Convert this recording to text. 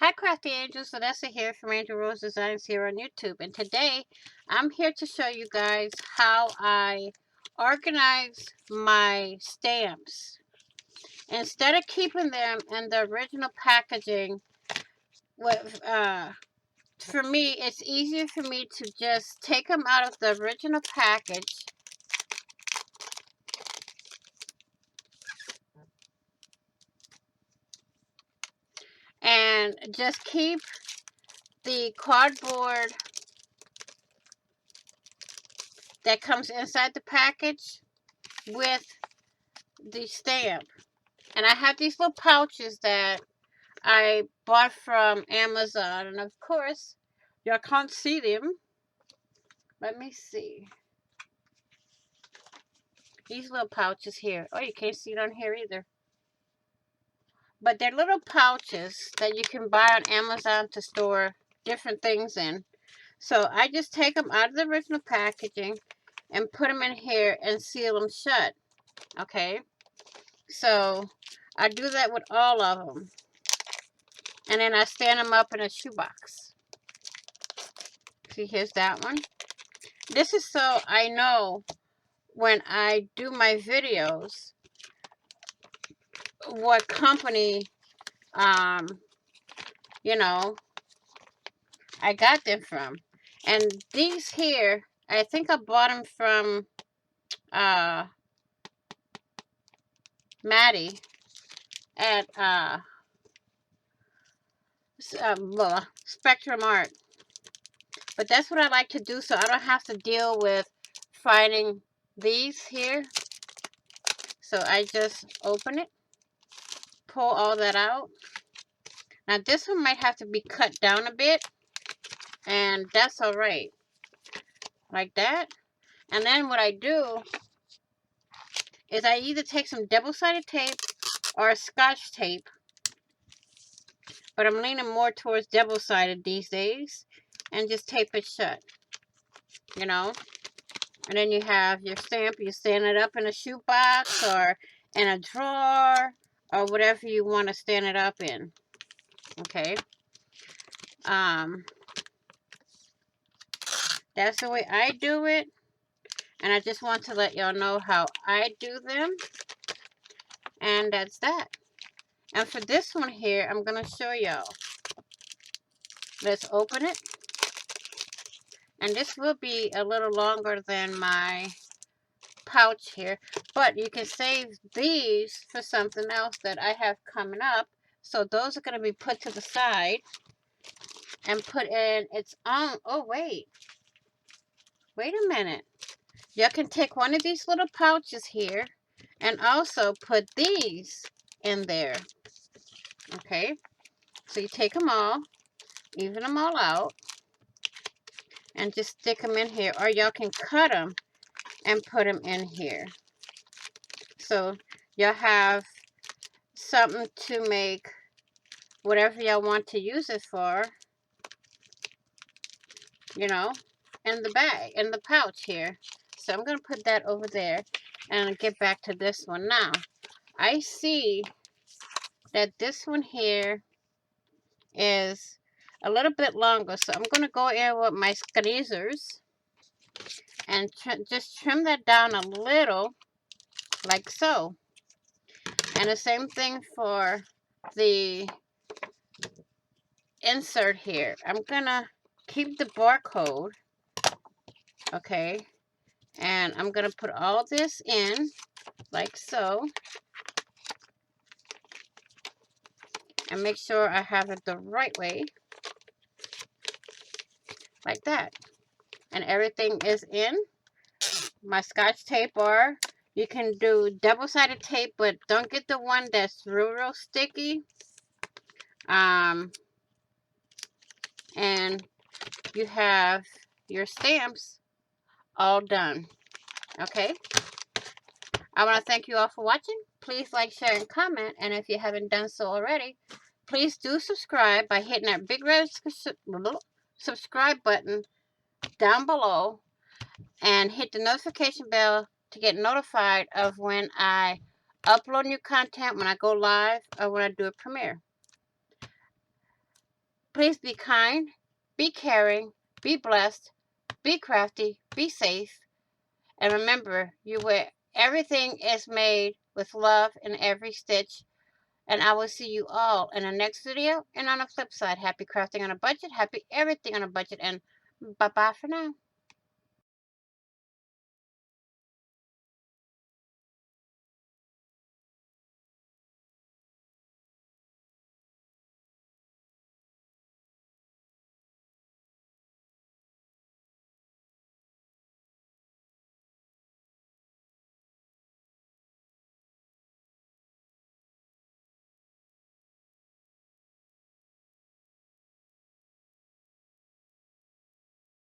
Hi Crafty Angels, Vanessa here from Angel Rose Designs here on YouTube, and today I'm here to show you guys how I organize my stamps. Instead of keeping them in the original packaging, with, for me it's easier for me to just take them out of the original package and just keep the cardboard that comes inside the package with the stamp. And I have these little pouches that I bought from Amazon. And of course, y'all can't see them. Let me see. These little pouches here. Oh, you can't see it on here either. But they're little pouches that you can buy on Amazon to store different things in. So I just take them out of the original packaging and put them in here and seal them shut. Okay? So I do that with all of them. And then I stand them up in a shoebox. See, here's that one. This is so I know when I do my videos what company, you know, I got them from. And these here, I think I bought them from Maddie at Spectrum Art. But that's what I like to do so I don't have to deal with finding these here. So I just open it, pull all that out. Now this one might have to be cut down a bit, and that's all right, like that. And then what I do is I either take some double-sided tape or Scotch tape, but I'm leaning more towards double-sided these days, and just tape it shut, you know. And then you have your stamp. You stand it up in a shoebox or in a drawer or whatever you want to stand it up in. Okay. That's the way I do it. And I just want to let y'all know how I do them. And that's that. And for this one here, I'm going to show y'all. Let's open it. And this will be a little longer than my pouch here. But you can save these for something else that I have coming up. So those are going to be put to the side and put in its own. Oh, wait. Wait a minute. You can take one of these little pouches here and also put these in there. Okay. So you take them all, even them all out, and just stick them in here. Or y'all can cut them and put them in here. So y'all have something to make whatever y'all want to use it for, you know, in the bag, in the pouch here. So I'm going to put that over there and get back to this one. Now, I see that this one here is a little bit longer. So I'm going to go in with my tweezers and just trim that down a little, like so. And the same thing for the insert here. I'm going to keep the barcode, okay, and I'm going to put all this in like so, and make sure I have it the right way, like that. And everything is in my Scotch tape, or you can do double-sided tape, but don't get the one that's real sticky. And you have your stamps all done. Okay, I want to thank you all for watching. Please like, share, and comment. And if you haven't done so already, please do subscribe by hitting that big red subscribe button down below and hit the notification bell to get notified of when I upload new content, when I go live, or when I do a premiere. Please be kind, be caring, be blessed, be crafty, be safe, and remember, everything is made with love in every stitch. And I will see you all in the next video. And on the flip side, happy crafting on a budget, happy everything on a budget, and bye-bye for now.